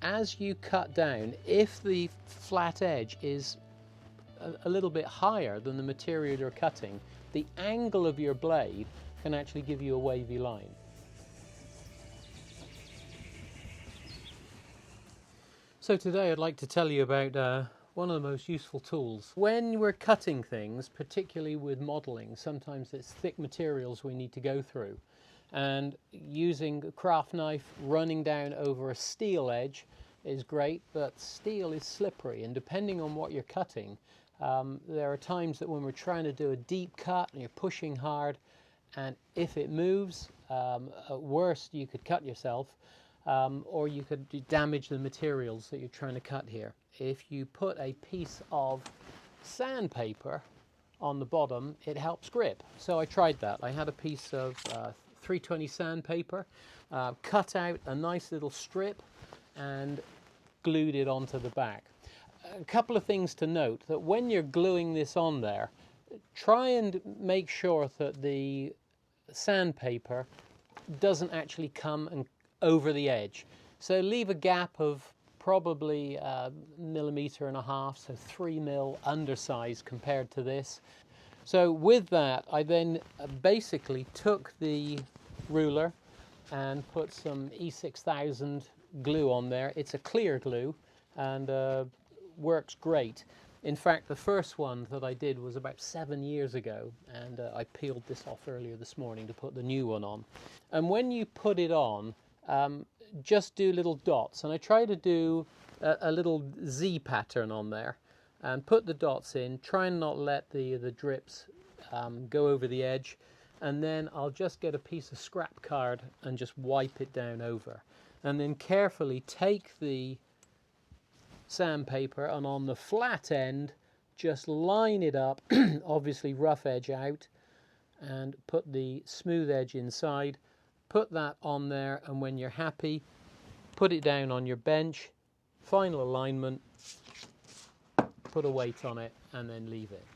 as you cut down, if the flat edge is a little bit higher than the material you're cutting, the angle of your blade can actually give you a wavy line. So today I'd like to tell you about one of the most useful tools. When we're cutting things, particularly with modelling, sometimes it's thick materials we need to go through. And using a craft knife running down over a steel edge is great, but steel is slippery, and depending on what you're cutting, there are times that when we're trying to do a deep cut and you're pushing hard, and if it moves, at worst you could cut yourself, or you could damage the materials that you're trying to cut here. If you put a piece of sandpaper on the bottom, it helps grip. So I tried that. I had a piece of 320 sandpaper, cut out a nice little strip and glued it onto the back. A couple of things to note: that when you're gluing this on there, try and make sure that the sandpaper doesn't actually come and over the edge. So leave a gap of probably 1.5 millimeters, so 3 mil undersized compared to this. So with that, I then basically took the ruler and put some E6000 glue on there. It's a clear glue and works great. In fact, the first one that I did was about 7 years ago, and I peeled this off earlier this morning to put the new one on. And when you put it on, just do little dots, and I try to do a little Z pattern on there and put the dots in. Try and not let the drips go over the edge, and then I'll just get a piece of scrap card and just wipe it down over, and then carefully take the sandpaper and on the flat end just line it up, obviously rough edge out, and put the smooth edge inside. Put that on there, and when you're happy, put it down on your bench, final alignment, put a weight on it, and then leave it.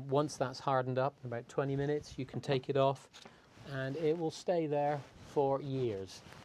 Once that's hardened up, in about 20 minutes, you can take it off, and it will stay there for years.